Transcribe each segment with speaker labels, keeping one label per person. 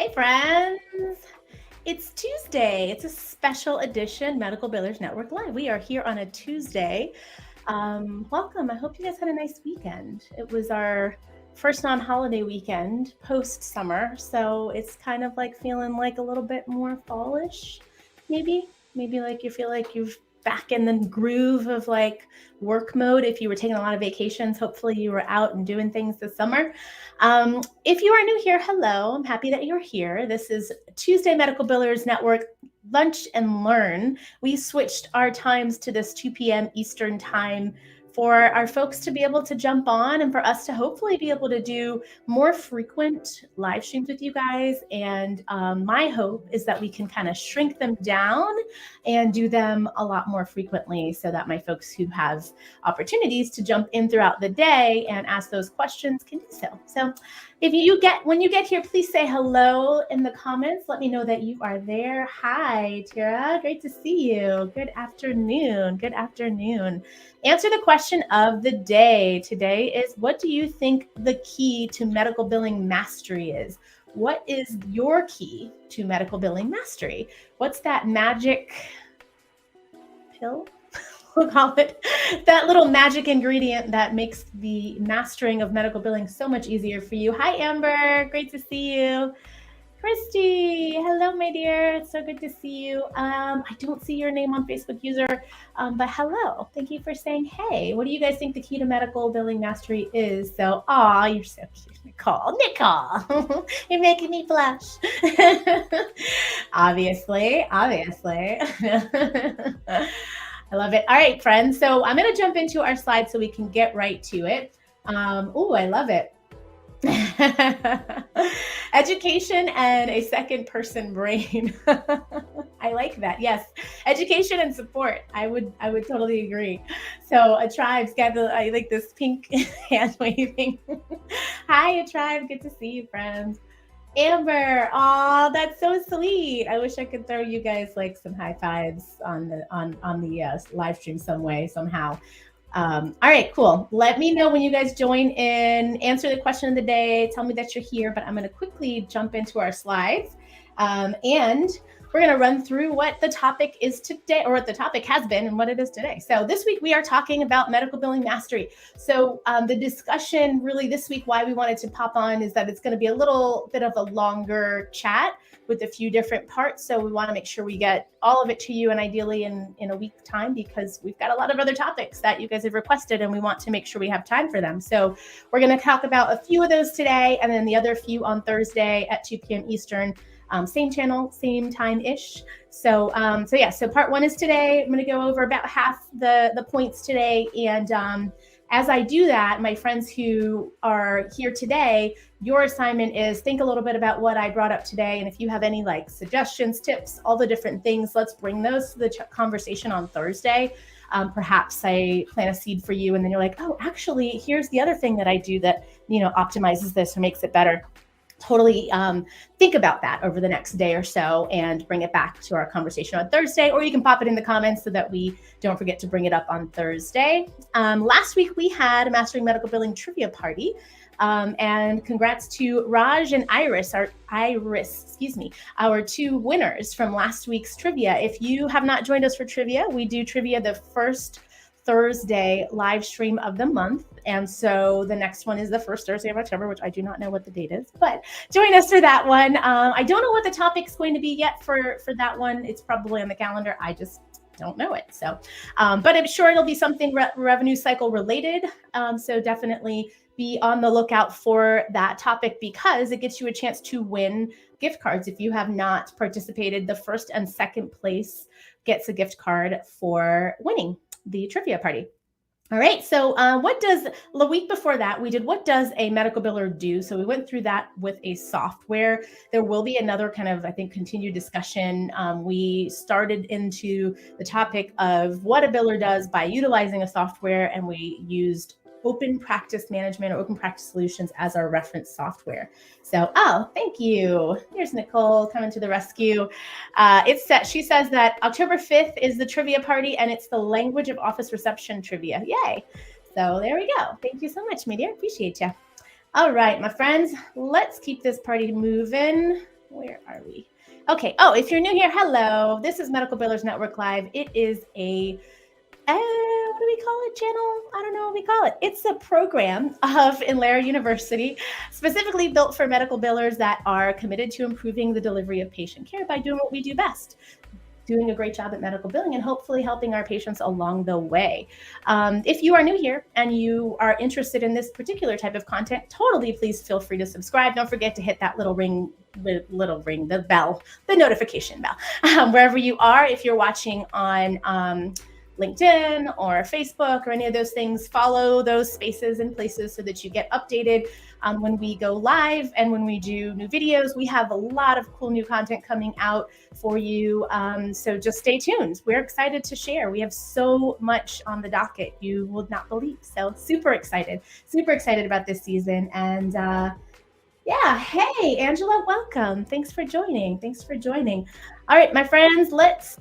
Speaker 1: Hey friends, it's Tuesday. It's a special edition Medical Billers Network Live. We are here on a Tuesday. Welcome. I hope you guys had a nice weekend. It was our first non-holiday weekend post-summer, so it's kind of like feeling like a little bit more fallish, maybe. Maybe like you feel like you've back in the groove of like work mode. If you were taking a lot of vacations, hopefully you were out and doing things this summer. If you are new here, hello. I'm happy that you're here. This is Tuesday Medical Billers Network Lunch and Learn. We switched our times to this 2 p.m. Eastern time for our folks to be able to jump on and for us to hopefully be able to do more frequent live streams with you guys. And my hope is that we can kind of shrink them down and do them a lot more frequently so that my folks who have opportunities to jump in throughout the day and ask those questions can do so. So when you get here, please say hello in the comments. Let me know that you are there. Hi, Tara. Great to see you. Good afternoon. Good afternoon. Answer the question of the day. Today is, what do you think the key to medical billing mastery is? What is your key to medical billing mastery? What's that magic pill? We'll call it that little magic ingredient that makes the mastering of medical billing so much easier for you. Hi, Amber. Great to see you. Christy, hello, my dear. It's so good to see you. I don't see your name on Facebook user, but hello. Thank you for saying hey. What do you guys think the key to medical billing mastery is? So, you're so cute, Nicole. Nicole, you're making me blush. Obviously. I love it. All right, friends. So I'm going to jump into our slides so we can get right to it. I love it. Education and a second person brain. I like that. Yes. Education and support. I would totally agree. So a tribe's got I like this pink hand waving. Hi, a tribe. Good to see you, friends. Amber, that's so sweet. I wish I could throw you guys like some high fives on the live stream somehow. All right, cool. Let me know when you guys join in, answer the question of the day, tell me that you're here, but I'm going to quickly jump into our slides. And we're going to run through what the topic is today, or what the topic has been and what it is today. So this week we are talking about medical billing mastery. So the discussion really this week, why we wanted to pop on, is that it's going to be a little bit of a longer chat with a few different parts. So we want to make sure we get all of it to you, and ideally in a week time, because we've got a lot of other topics that you guys have requested and we want to make sure we have time for them. So we're going to talk about a few of those today, and then the other few on Thursday at 2 p.m. Eastern. Same channel, same time-ish. So part one is today. I'm going to go over about half the points today. And as I do that, my friends who are here today, your assignment is think a little bit about what I brought up today. And if you have any like suggestions, tips, all the different things, let's bring those to the conversation on Thursday. Perhaps I plant a seed for you and then you're like, oh, actually, here's the other thing that I do that, optimizes this or makes it better. Totally think about that over the next day or so and bring it back to our conversation on Thursday, or you can pop it in the comments so that we don't forget to bring it up on Thursday. Last week we had a Mastering Medical Billing trivia party, and congrats to Raj and Iris, our two winners from last week's trivia. If you have not joined us for trivia, we do trivia the first Thursday live stream of the month. And so the next one is the first Thursday of October, which I do not know what the date is, but join us for that one. I don't know what the topic's going to be yet for that one. It's probably on the calendar. I just don't know it. So, but I'm sure it'll be something revenue cycle related. So definitely be on the lookout for that topic, because it gets you a chance to win gift cards. If you have not participated, the first and second place gets a gift card for winning the trivia party. All right, so the week before that, we did what does a medical biller do? So we went through that with a software. There will be another kind of, I think, continued discussion. We started into the topic of what a biller does by utilizing a software, and we used Open Practice Management or Open Practice Solutions as our reference software. So, thank you. Here's Nicole coming to the rescue. She says that October 5th is the trivia party, and it's the language of office reception trivia. Yay. So there we go. Thank you so much, my dear. Appreciate you. All right, my friends, let's keep this party moving. Where are we? Okay. Oh, if you're new here, hello. This is Medical Billers Network Live. It is a what do we call it? Channel? I don't know what we call it. It's a program of Inlera University, specifically built for medical billers that are committed to improving the delivery of patient care by doing what we do best, doing a great job at medical billing and hopefully helping our patients along the way. If you are new here and you are interested in this particular type of content, totally please feel free to subscribe. Don't forget to hit that little the bell, the notification bell, wherever you are. If you're watching on LinkedIn or Facebook or any of those things, follow those spaces and places so that you get updated when we go live and when we do new videos. We have a lot of cool new content coming out for you. So just stay tuned. We're excited to share. We have so much on the docket you would not believe. So super excited about this season. And yeah, hey, Angela, welcome. Thanks for joining. All right, my friends, let's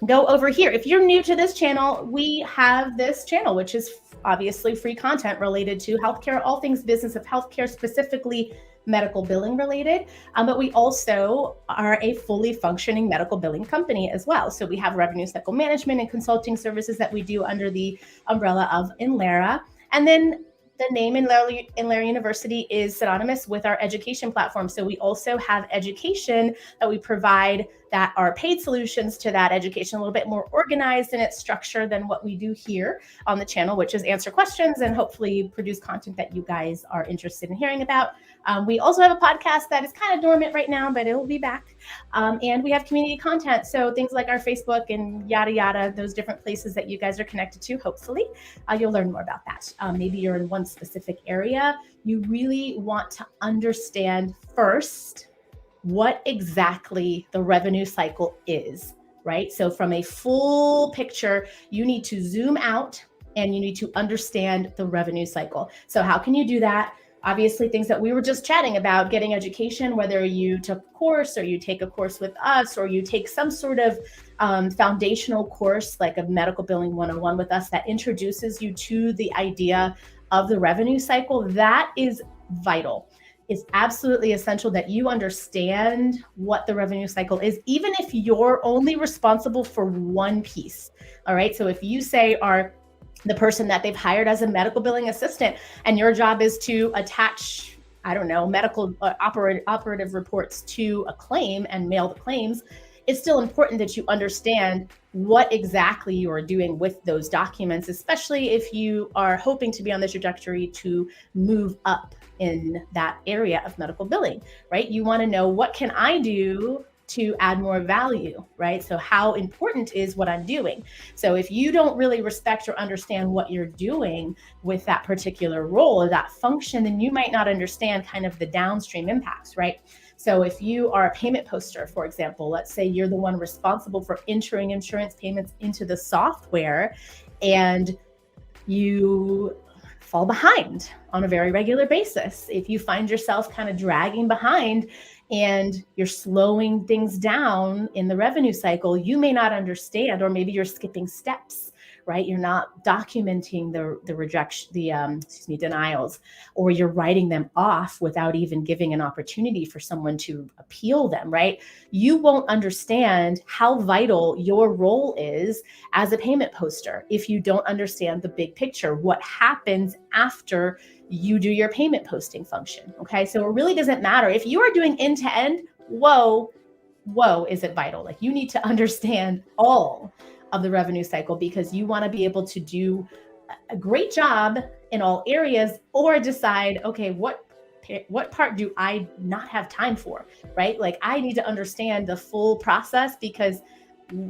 Speaker 1: go over here. If you're new to this channel, we have this channel, which is obviously free content related to healthcare, all things business of healthcare, specifically medical billing related. But we also are a fully functioning medical billing company as well. So we have revenue cycle management and consulting services that we do under the umbrella of Inlera. And then the name Inlera University is synonymous with our education platform. So we also have education that we provide that are paid solutions to that education, a little bit more organized in its structure than what we do here on the channel, which is answer questions and hopefully produce content that you guys are interested in hearing about. We also have a podcast that is kind of dormant right now, but it will be back. And we have community content. So things like our Facebook and yada, yada, those different places that you guys are connected to, hopefully you'll learn more about that. Maybe you're in one specific area. You really want to understand first what exactly the revenue cycle is, right? So from a full picture, you need to zoom out and you need to understand the revenue cycle. So how can you do that? Obviously, things that we were just chatting about, getting education, whether you took a course or you take a course with us or you take some sort of foundational course like a medical billing 101 with us that introduces you to the idea of the revenue cycle, that is vital. It's absolutely essential that you understand what the revenue cycle is, even if you're only responsible for one piece. All right. So if you say are the person that they've hired as a medical billing assistant and your job is to attach, I don't know, medical operative reports to a claim and mail the claims, it's still important that you understand what exactly you are doing with those documents, especially if you are hoping to be on the trajectory to move up in that area of medical billing, right? You want to know, what can I do to add more value, right? So how important is what I'm doing? So if you don't really respect or understand what you're doing with that particular role or that function, then you might not understand kind of the downstream impacts, right? So if you are a payment poster, for example, let's say you're the one responsible for entering insurance payments into the software and you fall behind on a very regular basis. If you find yourself kind of dragging behind and you're slowing things down in the revenue cycle, you may not understand, or maybe you're skipping steps, right? You're not documenting the rejection, the denials, or you're writing them off without even giving an opportunity for someone to appeal them, right? You won't understand how vital your role is as a payment poster if you don't understand the big picture, what happens after you do your payment posting function, okay? So it really doesn't matter. If you are doing end-to-end, whoa, is it vital? Like, you need to understand all of the revenue cycle because you want to be able to do a great job in all areas, or decide, okay, what part do I not have time for, right? Like, I need to understand the full process because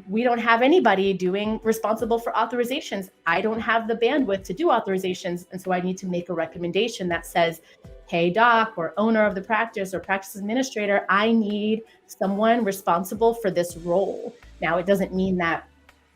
Speaker 1: we don't have anybody responsible for authorizations. I don't have the bandwidth to do authorizations. And so I need to make a recommendation that says, hey, doc or owner of the practice or practice administrator, I need someone responsible for this role. Now, it doesn't mean that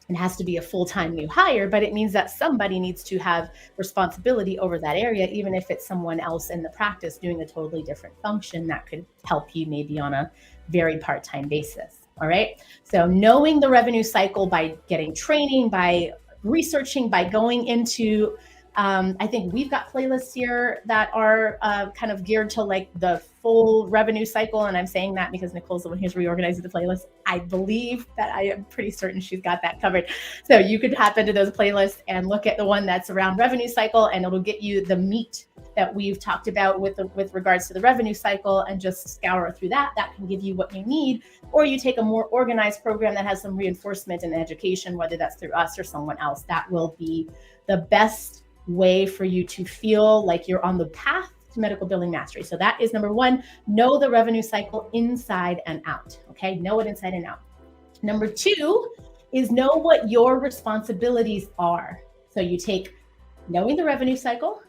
Speaker 1: it has to be a full-time new hire, but it means that somebody needs to have responsibility over that area, even if it's someone else in the practice doing a totally different function that could help you maybe on a very part-time basis. All right. So knowing the revenue cycle by getting training, by researching, by going into I think we've got playlists here that are kind of geared to like the full revenue cycle. And I'm saying that because Nicole's the one who's reorganizing the playlist. I believe that I am pretty certain she's got that covered. So you could hop into those playlists and look at the one that's around revenue cycle, and it'll get you the meat that we've talked about with regards to the revenue cycle, and just scour through that. That can give you what you need. Or you take a more organized program that has some reinforcement and education, whether that's through us or someone else. That will be the best way for you to feel like you're on the path to medical billing mastery. So that is number one, know the revenue cycle inside and out. Okay, know it inside and out. Number two is know what your responsibilities are. So you take knowing the revenue cycle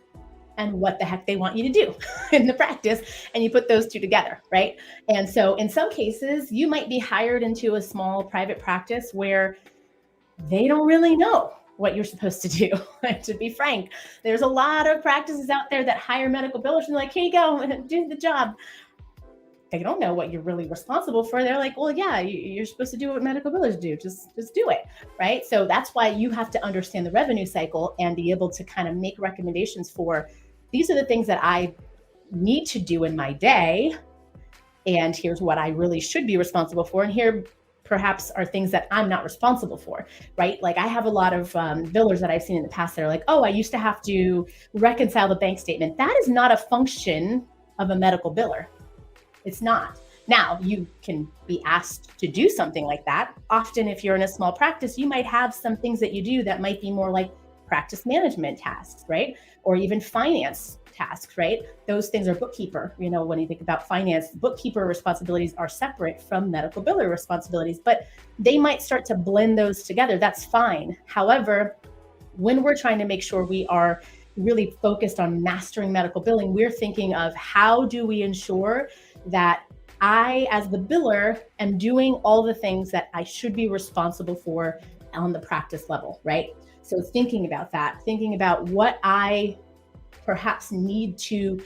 Speaker 1: and what the heck they want you to do in the practice, and you put those two together, right? And so in some cases, you might be hired into a small private practice where they don't really know what you're supposed to do. To be frank, there's a lot of practices out there that hire medical billers and like, here you go, do the job. They don't know what you're really responsible for. They're like, well, yeah, you're supposed to do what medical billers do. Just do it, right? So that's why you have to understand the revenue cycle and be able to kind of make recommendations for, these are the things that I need to do in my day, and here's what I really should be responsible for, and here perhaps are things that I'm not responsible for, right? Like I have a lot of billers that I've seen in the past that are like, oh, I used to have to reconcile the bank statement. That is not a function of a medical biller. It's not. Now, you can be asked to do something like that. Often, if you're in a small practice, you might have some things that you do that might be more like practice management tasks, right? Or even finance tasks, right? Those things are bookkeeper. You know, when you think about finance, bookkeeper responsibilities are separate from medical biller responsibilities, but they might start to blend those together. That's fine. However, when we're trying to make sure we are really focused on mastering medical billing, we're thinking of how do we ensure that I, as the biller, am doing all the things that I should be responsible for on the practice level, right? So thinking about that, thinking about what I perhaps need to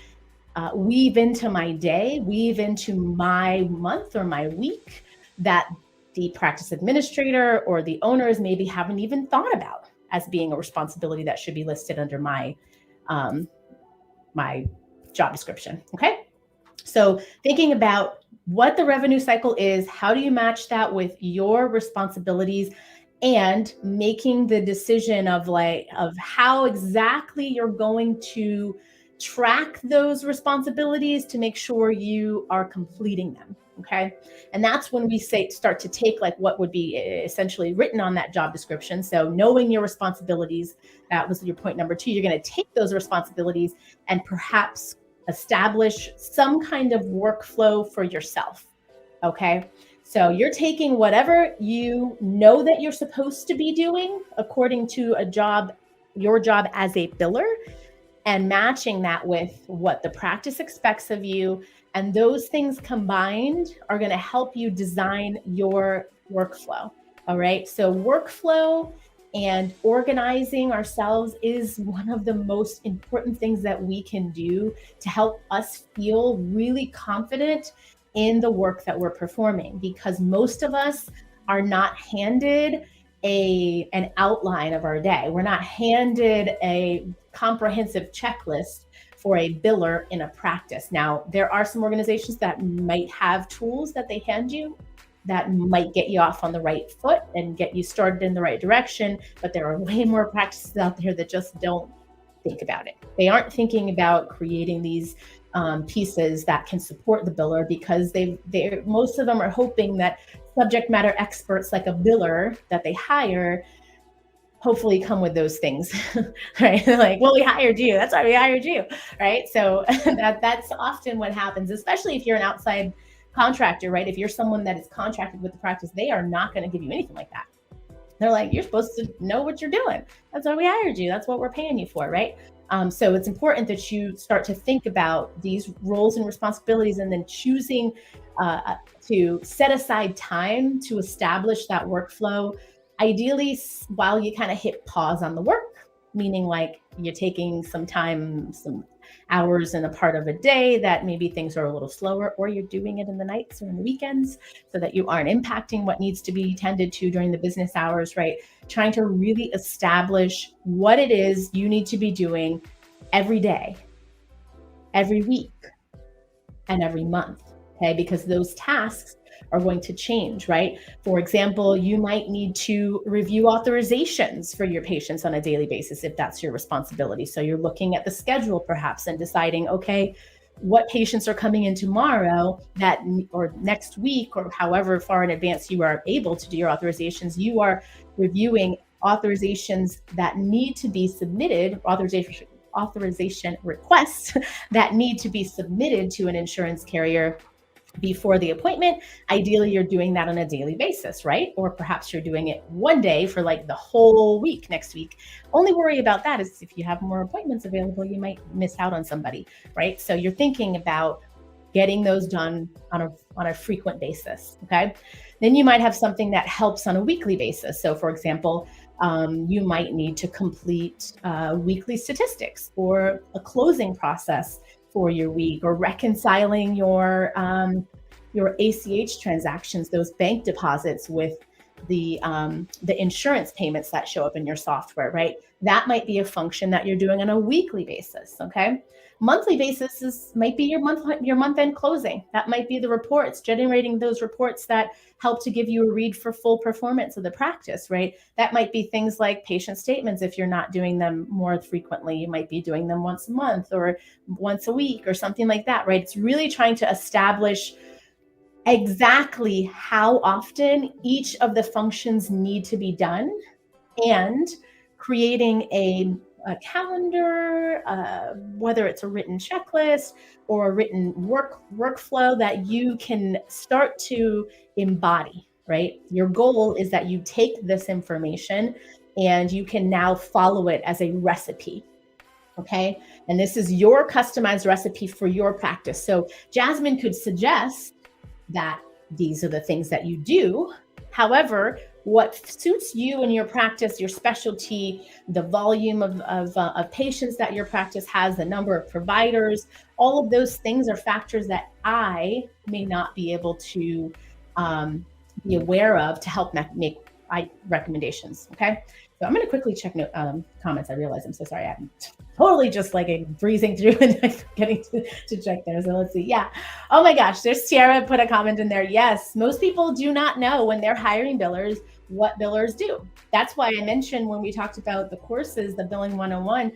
Speaker 1: weave into my day, weave into my month or my week, that the practice administrator or the owners maybe haven't even thought about as being a responsibility that should be listed under my my job description. Okay. So thinking about what the revenue cycle is, how do you match that with your responsibilities, and making the decision of how exactly you're going to track those responsibilities to make sure you are completing them. Okay. And that's when we start to take like what would be essentially written on that job description. So knowing your responsibilities, that was your point number two. You're going to take those responsibilities and perhaps establish some kind of workflow for yourself. Okay. So you're taking whatever you know that you're supposed to be doing according to your job as a biller, and matching that with what the practice expects of you. And those things combined are going to help you design your workflow. All right. So workflow and organizing ourselves is one of the most important things that we can do to help us feel really confident in the work that we're performing, because most of us are not handed an outline of our day. We're not handed a comprehensive checklist for a biller in a practice. Now, there are some organizations that might have tools that they hand you that might get you off on the right foot and get you started in the right direction, but there are way more practices out there that just don't think about it. They aren't thinking about creating these pieces that can support the biller, because most of them are hoping that subject matter experts like a biller that they hire hopefully come with those things, right? Like, well, we hired you. That's why we hired you, right? So that's often what happens, especially if you're an outside contractor, right? If you're someone that is contracted with the practice, they are not going to give you anything like that. They're like, you're supposed to know what you're doing. That's why we hired you. That's what we're paying you for, right? So it's important that you start to think about these roles and responsibilities, and then choosing to set aside time to establish that workflow. Ideally, while you kind of hit pause on the work, meaning like you're taking some time, some hours in a part of a day that maybe things are a little slower, or you're doing it in the nights or in the weekends so that you aren't impacting what needs to be tended to during the business hours, right? Trying to really establish what it is you need to be doing every day, every week, and every month. Okay, because those tasks are going to change, right? For example, you might need to review authorizations for your patients on a daily basis if that's your responsibility. So you're looking at the schedule perhaps and deciding, okay, what patients are coming in tomorrow that or next week, or however far in advance you are able to do your authorizations. You are reviewing authorizations that need to be submitted, authorization requests that need to be submitted to an insurance carrier before the appointment. Ideally, you're doing that on a daily basis, right? Or perhaps you're doing it one day for like the whole week next week. Only worry about that is if you have more appointments available, you might miss out on somebody, right? So you're thinking about getting those done on a frequent basis, okay? Then you might have something that helps on a weekly basis. So for example, you might need to complete weekly statistics or a closing process for your week, or reconciling your ACH transactions, those bank deposits with the insurance payments that show up in your software, right? That might be a function that you're doing on a weekly basis, okay? Monthly basis might be your month end closing. That might be the reports, generating those reports that help to give you a read for full performance of the practice, right? That might be things like patient statements. If you're not doing them more frequently, you might be doing them once a month or once a week or something like that, right? It's really trying to establish exactly how often each of the functions need to be done, and creating a calendar, whether it's a written checklist or a written workflow that you can start to embody, right? Your goal is that you take this information and you can now follow it as a recipe. Okay. And this is your customized recipe for your practice. So Jasmine could suggest that these are the things that you do. However, what suits you and your practice, your specialty, the volume of patients that your practice has, the number of providers, all of those things are factors that I may not be able to be aware of to help make recommendations. Okay. So I'm going to quickly check comments. I realize I'm so sorry. I'm totally just like breezing through and getting to check there. So let's see. Yeah. Oh my gosh. There's Tiara put a comment in there. Yes. Most people do not know when they're hiring billers what billers do. That's why I mentioned when we talked about the courses, the Billing 101,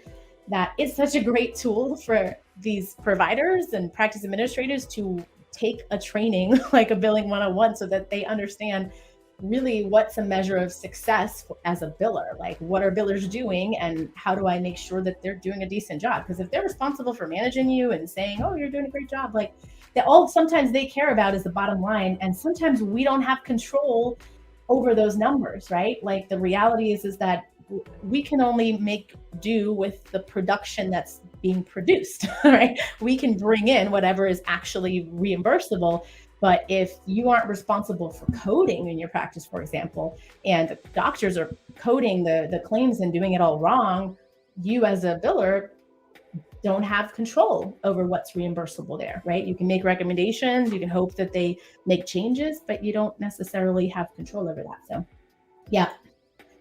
Speaker 1: that it's such a great tool for these providers and practice administrators to take a training like a Billing 101 so that they understand really what's a measure of success as a biller. Like, what are billers doing and how do I make sure that they're doing a decent job? Because if they're responsible for managing you and saying, oh, you're doing a great job, like that, all sometimes they care about is the bottom line. And sometimes we don't have control over those numbers, right? Like the reality is that we can only make do with the production that's being produced, right? We can bring in whatever is actually reimbursable. But if you aren't responsible for coding in your practice, for example, and doctors are coding the claims and doing it all wrong, you as a biller don't have control over what's reimbursable there, right? You can make recommendations, you can hope that they make changes, but you don't necessarily have control over that. So yeah,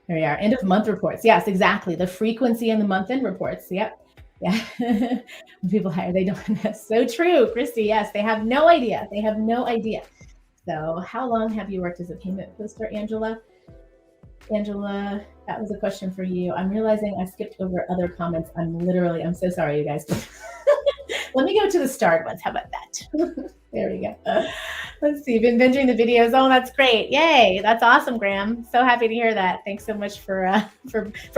Speaker 1: there we are. End of month reports. Yes, exactly. The frequency and the month end reports. Yep. Yeah. When people hire, they don't. That's so true, Christy. Yes, they have no idea. They have no idea. So how long have you worked as a payment poster, Angela? Angela, that was a question for you. I'm realizing I skipped over other comments. I'm so sorry, you guys. Let me go to the starred ones. How about that? There we go. Let's see. Been binging the videos. Oh, that's great. Yay. That's awesome, Graham. So happy to hear that. Thanks so much for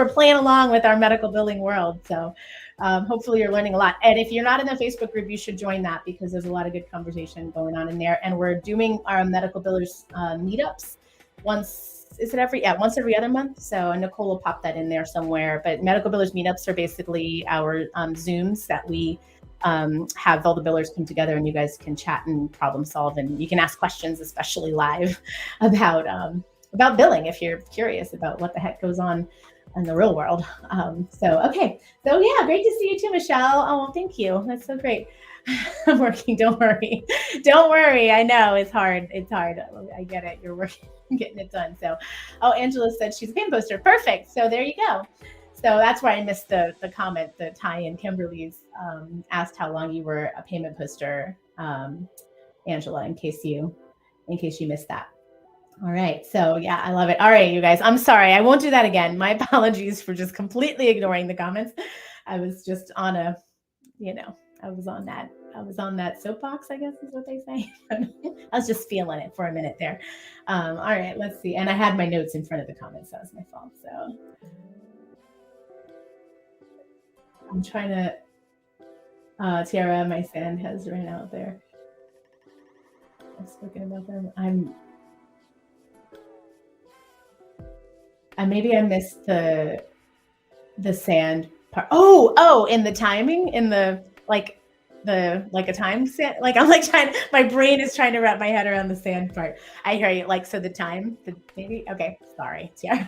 Speaker 1: playing along with our medical billing world. So hopefully you're learning a lot. And if you're not in the Facebook group, you should join that because there's a lot of good conversation going on in there. And we're doing our medical billers meetups once every other month. So Nicole will pop that in there somewhere. But medical billers meetups are basically our Zooms that we have all the billers come together and you guys can chat and problem solve, and you can ask questions, especially live, about billing if you're curious about what the heck goes on in the real world. So okay, so yeah, great to see you too, Michelle. Oh, well, thank you. That's so great. I'm working. Don't worry. Don't worry. I know it's hard. It's hard. I get it. You're working, getting it done. So, oh, Angela said she's a pin poster. Perfect. So there you go. So that's why I missed the comment. The tie-in Kimberly's asked how long you were a payment poster, Angela, in case you missed that. All right. So yeah, I love it. All right, you guys. I'm sorry. I won't do that again. My apologies for just completely ignoring the comments. I was just on a, I was on that soapbox, I guess is what they say. I was just feeling it for a minute there. All right, let's see. And I had my notes in front of the comments. That was my fault. So I'm trying to, Tiara, my sand has ran out there. I've spoken about them. Maybe I missed the sand part. Oh, in the timing, in the like a time set. Like I'm like my brain is trying to wrap my head around the sand part. I hear you. Like, so the time, maybe, okay, sorry. Yeah.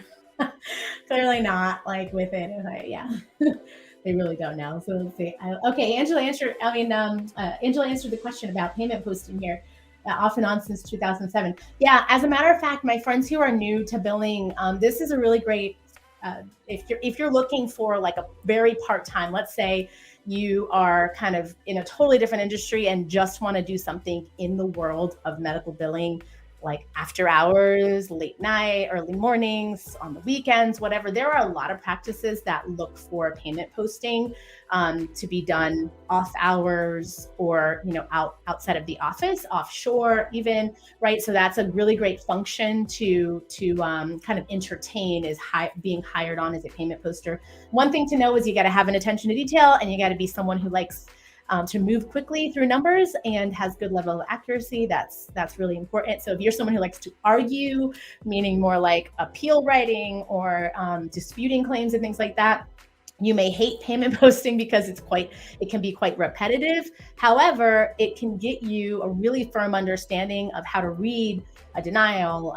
Speaker 1: Clearly not like within, yeah. They really don't know. So let's see. Okay, Angela answered the question about payment posting here. Off and on since 2007. Yeah, as a matter of fact, my friends who are new to billing, this is a really great, if you're looking for like a very part-time, let's say you are kind of in a totally different industry and just want to do something in the world of medical billing, like after hours, late night, early mornings, on the weekends, whatever. There are a lot of practices that look for payment posting to be done off hours or, outside of the office, offshore even, right? So that's a really great function to kind of entertain, is being hired on as a payment poster. One thing to know is you got to have an attention to detail, and you got to be someone who likes to move quickly through numbers and has good level of accuracy. That's really important. So if you're someone who likes to argue, meaning more like appeal writing or disputing claims and things like that, you may hate payment posting because it can be quite repetitive. However, it can get you a really firm understanding of how to read a denial,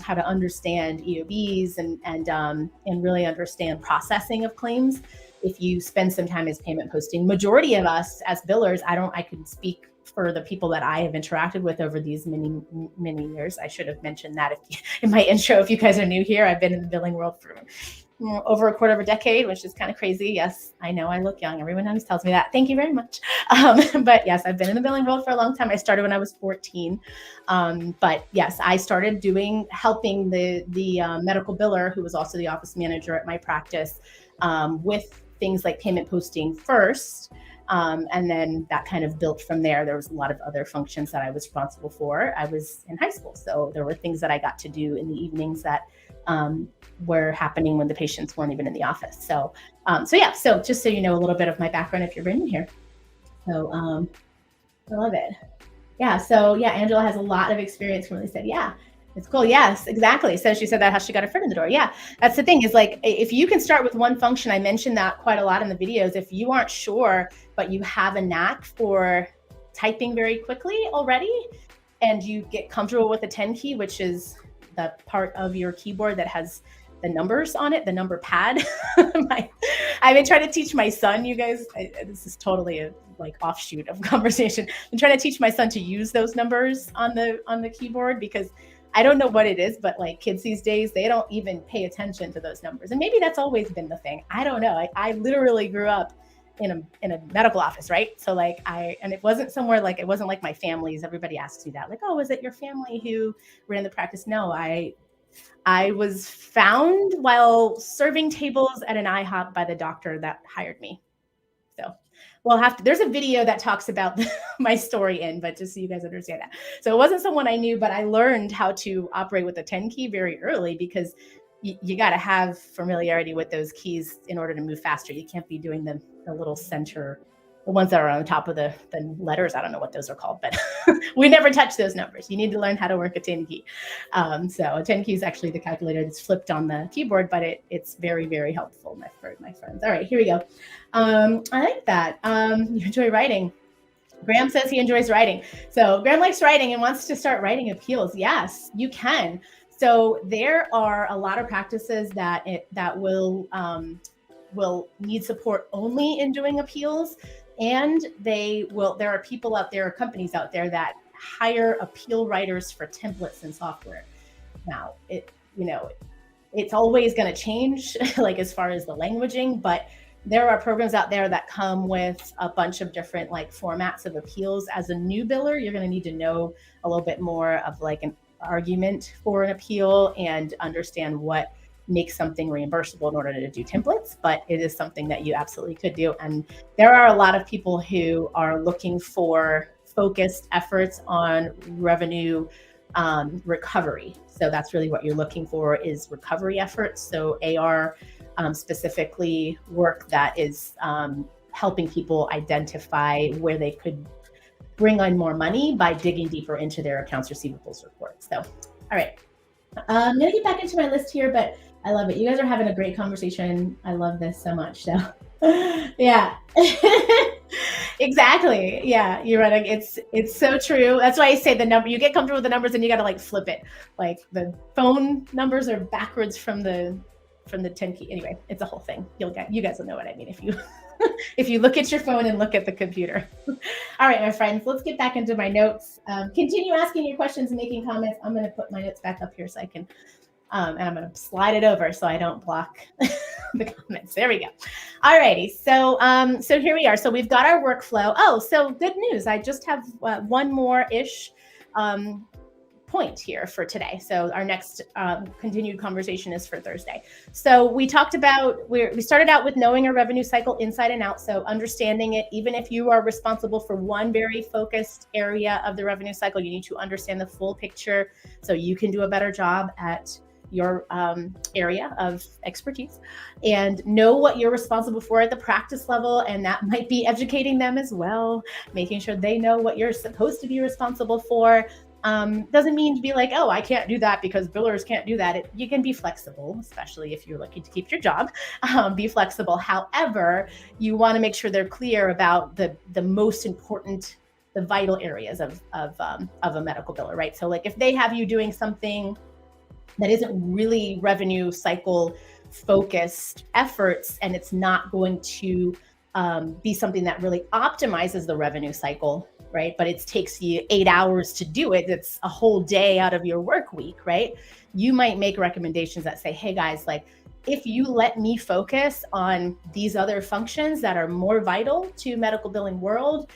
Speaker 1: how to understand EOBs, and really understand processing of claims. If you spend some time as payment posting, majority of us as billers, I could speak for the people that I have interacted with over these many years. I should have mentioned that in my intro. If you guys are new here, I've been in the billing world for over a quarter of a decade, which is kind of crazy. Yes, I know I look young. Everyone always tells me that. Thank you very much. But yes, I've been in the billing world for a long time. I started when I was 14. But yes, I started helping the medical biller, who was also the office manager at my practice, with things like payment posting first. And then that kind of built from there. There was a lot of other functions that I was responsible for. I was in high school, so there were things that I got to do in the evenings that were happening when the patients weren't even in the office. So just so you know a little bit of my background if you're brand new here. So I love it. Yeah. So yeah, Angela has a lot of experience. Really said, yeah. It's cool. Yes, exactly. So she said that how she got her foot in the door. Yeah, that's the thing, is like, if you can start with one function, I mentioned that quite a lot in the videos. If you aren't sure, but you have a knack for typing very quickly already, and you get comfortable with the 10 key, which is the part of your keyboard that has the numbers on it, the number pad. I've been trying to teach my son, you guys, this is totally a offshoot of conversation. I'm trying to teach my son to use those numbers on the keyboard, because I don't know what it is, but like kids these days, they don't even pay attention to those numbers. And maybe that's always been the thing. I don't know. I literally grew up in a medical office, right? So and it wasn't somewhere it wasn't like my family's. Everybody asks you that, like, oh, was it your family who ran the practice? No, I was found while serving tables at an IHOP by the doctor that hired me. So there's a video that talks about my story but just so you guys understand that. So it wasn't someone I knew, but I learned how to operate with the 10 key very early, because you got to have familiarity with those keys in order to move faster. You can't be doing the little center, the ones that are on top of the letters. I don't know what those are called, but we never touch those numbers. You need to learn how to work a 10 key. So a 10 key is actually the calculator that's flipped on the keyboard, but it's very, very helpful, my friends. All right, here we go. I like that. You enjoy writing. Graham says he enjoys writing. So Graham likes writing and wants to start writing appeals. Yes, you can. So there are a lot of practices that will need support only in doing appeals, and there are people out there, companies out there that hire appeal writers for templates and software. Now, it's always going to change, like as far as the languaging, but there are programs out there that come with a bunch of different like formats of appeals. As a new biller, you're going to need to know a little bit more of like an argument for an appeal and understand what makes something reimbursable in order to do templates, but it is something that you absolutely could do. And there are a lot of people who are looking for focused efforts on revenue recovery. So that's really what you're looking for, is recovery efforts. So AR specifically work that is helping people identify where they could bring on more money by digging deeper into their accounts receivables report. So, all right. I'm going to get back into my list here, but I love it. You guys are having a great conversation. I love this so much. So, yeah. Exactly. Yeah, you're right. It's so true. That's why I say the number, you get comfortable with the numbers and you got to like flip it. Like the phone numbers are backwards from the 10 key. Anyway, it's a whole thing. You guys will know what I mean if you if you look at your phone and look at the computer. All right, my friends, let's get back into my notes. Continue asking your questions and making comments. I'm going to put my notes back up here so I can, and I'm going to slide it over so I don't block the comments. There we go. All righty. So here we are. So we've got our workflow. Oh, so good news. I just have one more-ish point here for today. So our next continued conversation is for Thursday. So we talked about, we started out with knowing a revenue cycle inside and out. So understanding it, even if you are responsible for one very focused area of the revenue cycle, you need to understand the full picture so you can do a better job at your area of expertise, and know what you're responsible for at the practice level. And that might be educating them as well, making sure they know what you're supposed to be responsible for. Doesn't mean to be like, oh, I can't do that because billers can't do that. You can be flexible, especially if you're looking to keep your job. Be flexible. However, you want to make sure they're clear about the most important, the vital areas of a medical biller, right? So like if they have you doing something that isn't really revenue cycle focused efforts, and it's not going to be something that really optimizes the revenue cycle, right? But it takes you 8 hours to do it. It's a whole day out of your work week, right? You might make recommendations that say, hey guys, like if you let me focus on these other functions that are more vital to medical billing world,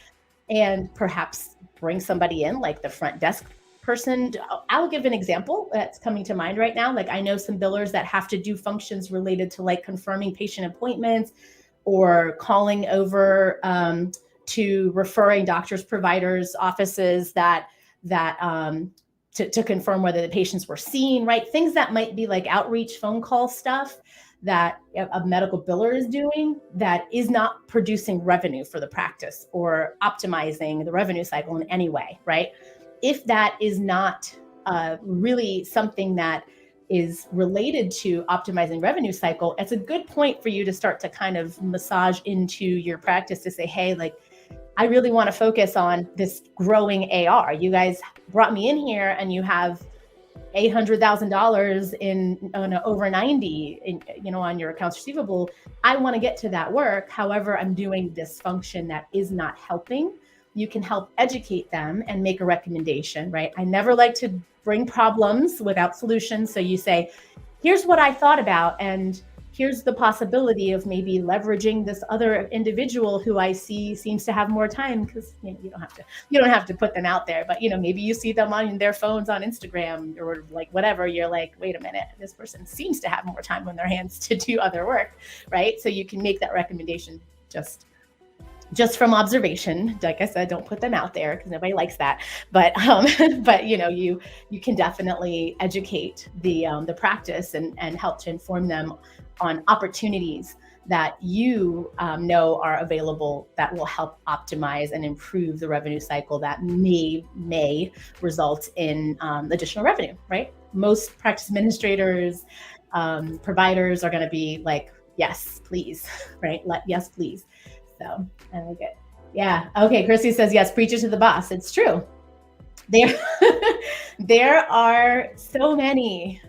Speaker 1: and perhaps bring somebody in like the front desk person. I'll give an example that's coming to mind right now. Like I know some billers that have to do functions related to like confirming patient appointments or calling over to referring doctors, providers, offices that to confirm whether the patients were seen, right? Things that might be like outreach phone call stuff that a medical biller is doing that is not producing revenue for the practice or optimizing the revenue cycle in any way, right? If that is not really something that is related to optimizing revenue cycle, it's a good point for you to start to kind of massage into your practice to say, hey, like, I really want to focus on this growing AR. You guys brought me in here and you have $800,000 in over 90, on your accounts receivable. I want to get to that work. However, I'm doing this function that is not helping. You can help educate them and make a recommendation, right? I never like to bring problems without solutions. So you say, here's what I thought about, and here's the possibility of maybe leveraging this other individual who I see seems to have more time, because you don't have to put them out there, but maybe you see them on their phones on Instagram or like whatever. You're like, wait a minute, this person seems to have more time on their hands to do other work, right? So you can make that recommendation just from observation. Like I said, don't put them out there because nobody likes that. But you can definitely educate the practice and help to inform them on opportunities that you know are available that will help optimize and improve the revenue cycle that may result in additional revenue, right? Most practice administrators, providers are going to be like, yes, please, right? Yes, please. So I like it. Yeah. Okay. Christy says, yes, preach it to the boss. It's true. There, there are so many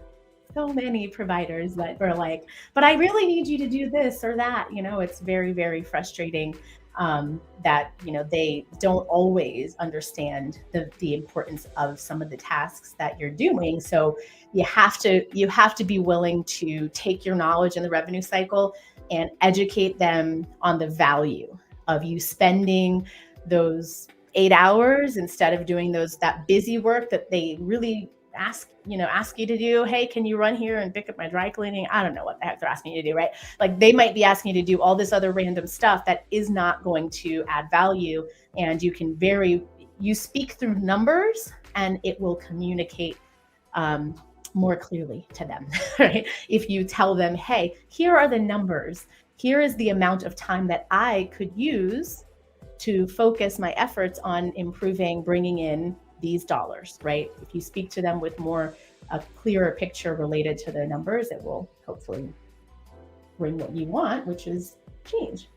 Speaker 1: providers that are like, but I really need you to do this or that. It's very, very frustrating, that, they don't always understand the importance of some of the tasks that you're doing. So you have to be willing to take your knowledge in the revenue cycle and educate them on the value of you spending those 8 hours instead of doing that busy work that they really ask you to do. Hey, can you run here and pick up my dry cleaning? I don't know what the heck they're asking you to do, right? Like, they might be asking you to do all this other random stuff that is not going to add value. And you speak through numbers, and it will communicate more clearly to them, right? If you tell them, hey, here are the numbers, here is the amount of time that I could use to focus my efforts on bringing in these dollars, right? If you speak to them with a clearer picture related to their numbers, it will hopefully bring what you want, which is change.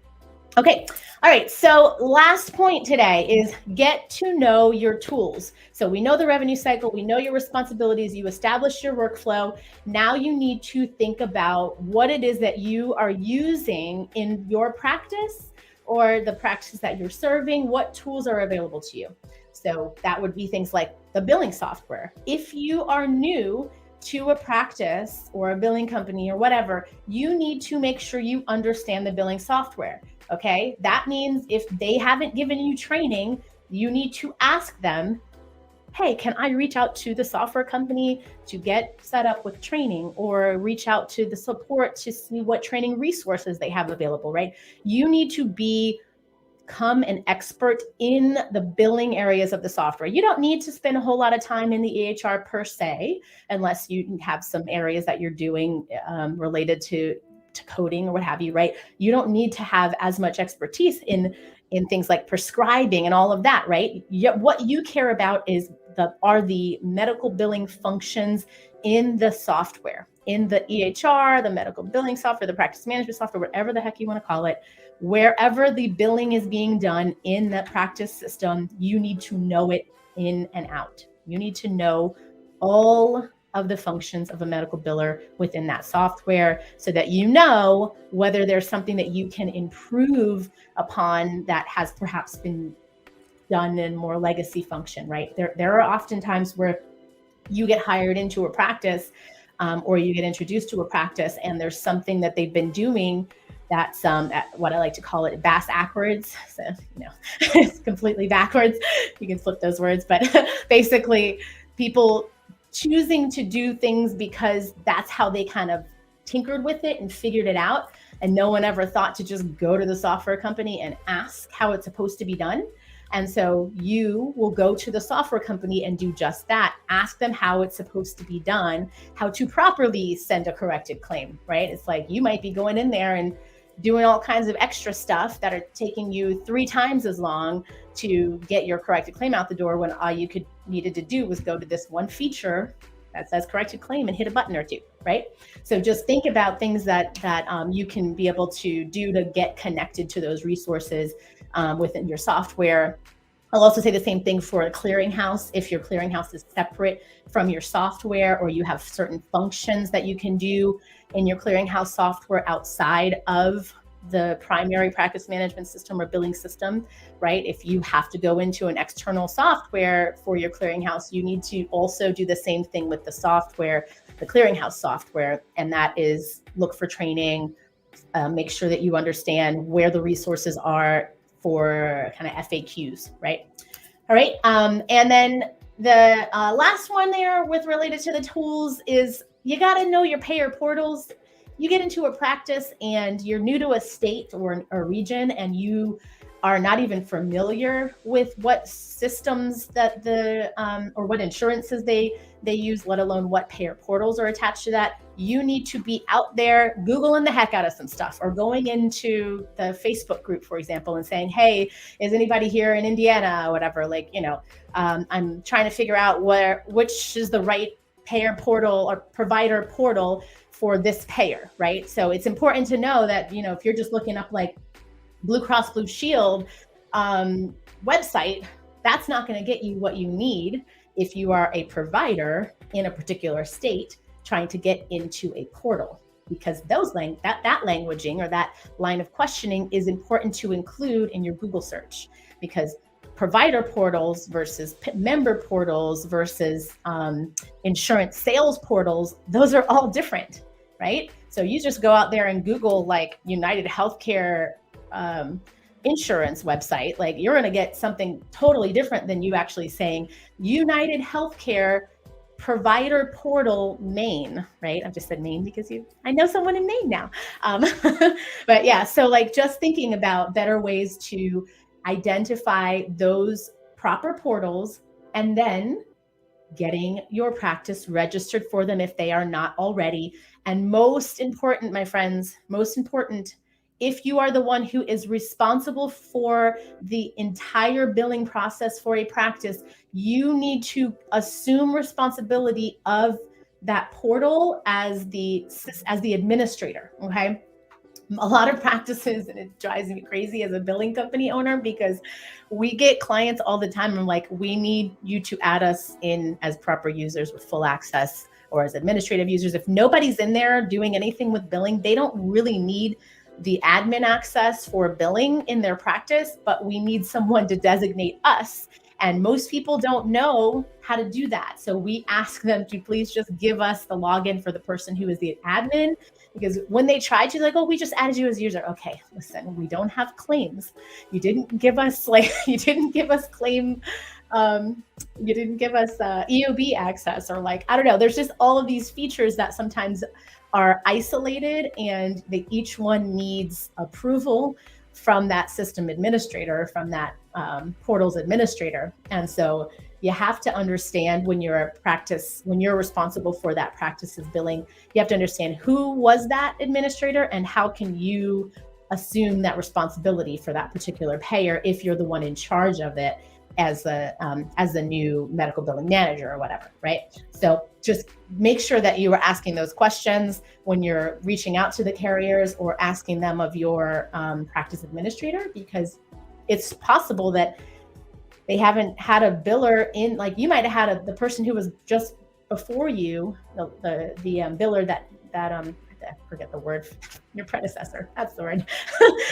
Speaker 1: Okay. All right. So last point today is get to know your tools. So we know the revenue cycle, we know your responsibilities, you established your workflow. Now you need to think about what it is that you are using in your practice or the practice that you're serving. What tools are available to you? So that would be things like the billing software. If you are new to a practice or a billing company or whatever, you need to make sure you understand the billing software. Okay. That means if they haven't given you training, you need to ask them, hey, can I reach out to the software company to get set up with training, or reach out to the support to see what training resources they have available, right? You need to become an expert in the billing areas of the software. You don't need to spend a whole lot of time in the EHR per se, unless you have some areas that you're doing related to coding or what have you, right? You don't need to have as much expertise in things like prescribing and all of that, right? What you care about are the medical billing functions in the software, in the EHR, the medical billing software, the practice management software, whatever the heck you want to call it. Wherever the billing is being done in the practice system, you need to know it in and out. You need to know all of the functions of a medical biller within that software, so that you know whether there's something that you can improve upon that has perhaps been done in more legacy function, right? There are often times where you get hired into a practice, or you get introduced to a practice, and there's something that they've been doing that's what I like to call it backwards. So, it's completely backwards. You can flip those words, but basically people choosing to do things because that's how they kind of tinkered with it and figured it out. And no one ever thought to just go to the software company and ask how it's supposed to be done. And so you will go to the software company and do just that. Ask them how it's supposed to be done, how to properly send a corrected claim, right? It's like you might be going in there and doing all kinds of extra stuff that are taking you 3 times as long to get your corrected claim out the door, when all you needed to do was go to this one feature that says corrected claim and hit a button or two, right? So just think about things that you can be able to do to get connected to those resources within your software. I'll also say the same thing for a clearinghouse. If your clearinghouse is separate from your software, or you have certain functions that you can do in your clearinghouse software outside of the primary practice management system or billing system, right? If you have to go into an external software for your clearinghouse, you need to also do the same thing with the software, the clearinghouse software, and that is look for training, make sure that you understand where the resources are for kind of FAQs, right? All right. And then the last one there related to the tools is you got to know your payer portals. You get into a practice and you're new to a state or a region, and you are not even familiar with what systems that or what insurances they use, let alone what payer portals are attached to that. You need to be out there Googling the heck out of some stuff, or going into the Facebook group, for example, and saying, hey, is anybody here in Indiana or whatever? I'm trying to figure out which is the right payer portal or provider portal for this payer, right? So it's important to know that, if you're just looking up like Blue Cross Blue Shield website, That's not going to get you what you need if you are a provider in a particular state trying to get into a portal, because that languaging or that line of questioning is important to include in your Google search, because provider portals versus member portals versus insurance sales portals, those are all different, right? So you just go out there and Google like United Healthcare insurance website, like you're going to get something totally different than you actually saying United Healthcare provider portal Maine, right? I've just said Maine because I know someone in Maine now. But yeah, so like just thinking about better ways to identify those proper portals and then getting your practice registered for them if they are not already. And most important, my friends, most important, if you are the one who is responsible for the entire billing process for a practice, you need to assume responsibility of that portal as the administrator, okay? A lot of practices, and it drives me crazy as a billing company owner, because we get clients all the time. I'm like, we need you to add us in as proper users with full access or as administrative users. If nobody's in there doing anything with billing, they don't really need the admin access for billing in their practice, but we need someone to designate us. And most people don't know how to do that. So we ask them to please just give us the login for the person who is the admin, because when they try to, like, oh, we just added you as a user. Okay, listen, we don't have claims. You didn't give us you didn't give us claim, you didn't give us EOB access, or like, I don't know. There's just all of these features that sometimes are isolated, and each one needs approval from that system administrator, from that portal's administrator. And so you have to understand when you're responsible for that practice's billing, you have to understand who was that administrator and how can you assume that responsibility for that particular payer if you're the one in charge of it as the new medical billing manager or whatever, right? So just make sure that you are asking those questions when you're reaching out to the carriers or asking them of your practice administrator, because it's possible that they haven't had a biller in, like you might have had the person who was just before you, the biller that I forget the word, your predecessor, that's the word.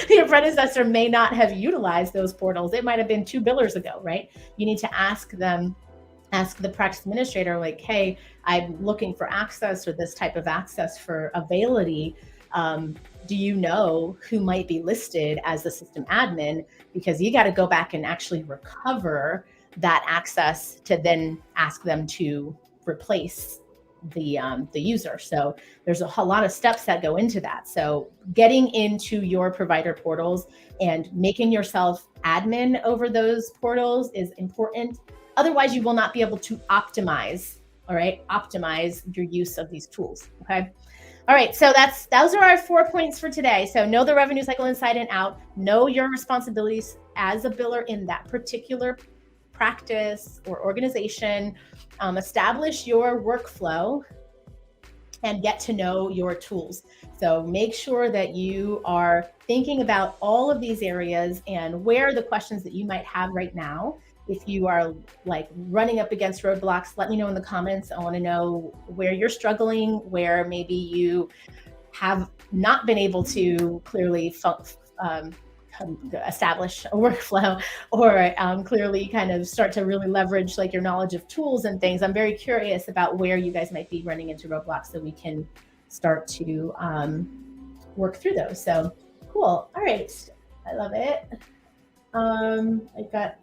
Speaker 1: Your predecessor may not have utilized those portals. It might have been 2 billers ago, right? You need to ask the practice administrator, like, hey, I'm looking for access or this type of access for Availity. Do you know who might be listed as the system admin? Because you got to go back and actually recover that access to then ask them to replace the user. So there's a lot of steps that go into that. So getting into your provider portals and making yourself admin over those portals is important. Otherwise, you will not be able to optimize your use of these tools. Okay. All right, so those are our 4 points for today. So know the revenue cycle inside and out, know your responsibilities as a biller in that particular practice or organization, establish your workflow, and get to know your tools. So make sure that you are thinking about all of these areas and where the questions that you might have right now. If you are like running up against roadblocks, let me know in the comments. I want to know where you're struggling, where maybe you have not been able to clearly establish a workflow, or clearly kind of start to really leverage like your knowledge of tools and things. I'm very curious about where you guys might be running into roadblocks so we can start to work through those. So cool. All right. I love it. I've got,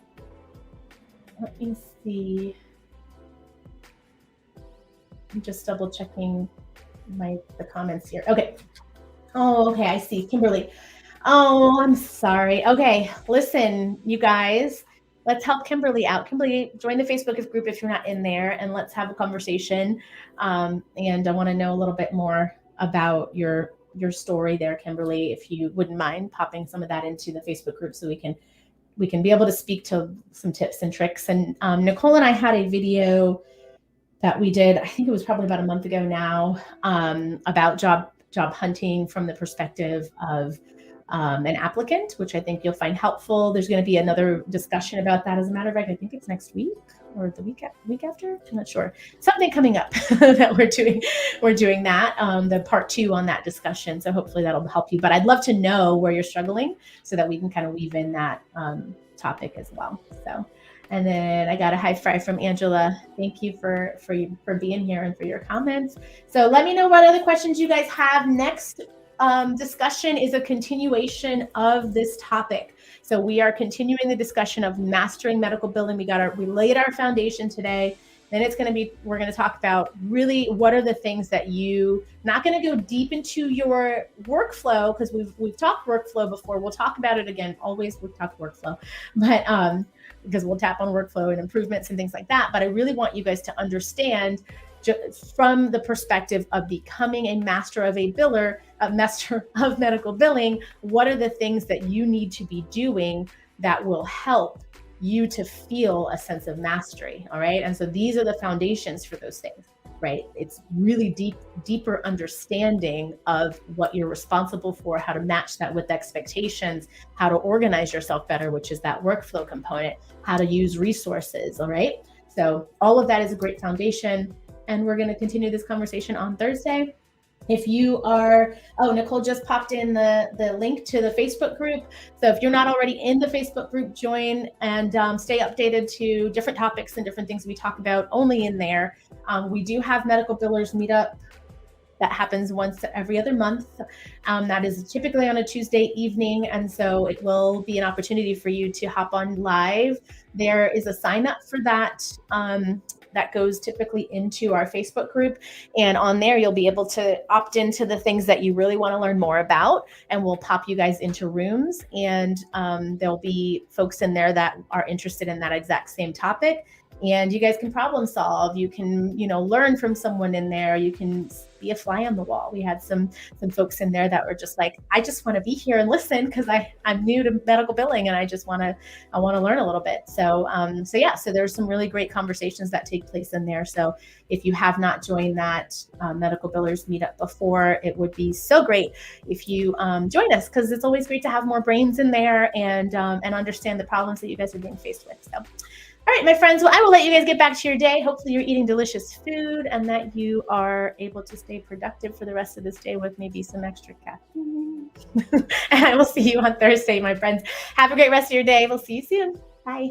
Speaker 1: let me see. I'm just double checking the comments here. Okay. Oh, okay. I see. Kimberly. Oh, I'm sorry. Okay. Listen, you guys, let's help Kimberly out. Kimberly, join the Facebook group if you're not in there, and let's have a conversation. And I want to know a little bit more about your story there, Kimberly, if you wouldn't mind popping some of that into the Facebook group so we can be able to speak to some tips and tricks. And Nicole and I had a video that we did, I think it was probably about a month ago now, about job hunting from the perspective of an applicant, which I think you'll find helpful. There's going to be another discussion about that. As a matter of fact, I think it's next week or the week after. I'm not sure. Something coming up that we're doing. We're doing that, the part 2 on that discussion. So hopefully that'll help you. But I'd love to know where you're struggling so that we can kind of weave in that topic as well. So. And then I got a high five from Angela. Thank you for being here and for your comments. So let me know what other questions you guys have. Next discussion is a continuation of this topic. So we are continuing the discussion of mastering medical billing. We laid our foundation today. Then we're going to talk about really what are the things that not going to go deep into your workflow, because we've talked workflow before. We'll talk about it again. Always we'll talk workflow, but because we'll tap on workflow and improvements and things like that. But I really want you guys to understand from the perspective of becoming a master of master of medical billing, what are the things that you need to be doing that will help you to feel a sense of mastery. All right. And so these are the foundations for those things, right? It's really deeper understanding of what you're responsible for, how to match that with expectations, how to organize yourself better, which is that workflow component, how to use resources. All right. So all of that is a great foundation. And we're going to continue this conversation on Thursday. If you are, Nicole just popped in the link to the Facebook group. So if you're not already in the Facebook group, join and stay updated to different topics and different things we talk about only in there. We do have Medical Billers Meetup that happens once every other month. That is typically on a Tuesday evening. And so it will be an opportunity for you to hop on live. There is a sign up for that. That goes typically into our Facebook group. And on there, you'll be able to opt into the things that you really want to learn more about. And we'll pop you guys into rooms. And there'll be folks in there that are interested in that exact same topic. And you guys can problem solve. You can, learn from someone in there. You can be a fly on the wall. We had some folks in there that were just like, I just want to be here and listen because I'm new to medical billing and I want to learn a little bit. So there's some really great conversations that take place in there. So if you have not joined that Medical Billers Meetup before, it would be so great if you join us, because it's always great to have more brains in there and understand the problems that you guys are being faced with. So. All right, my friends, well, I will let you guys get back to your day. Hopefully you're eating delicious food and that you are able to stay productive for the rest of this day with maybe some extra caffeine. And I will see you on Thursday, my friends. Have a great rest of your day. We'll see you soon. Bye.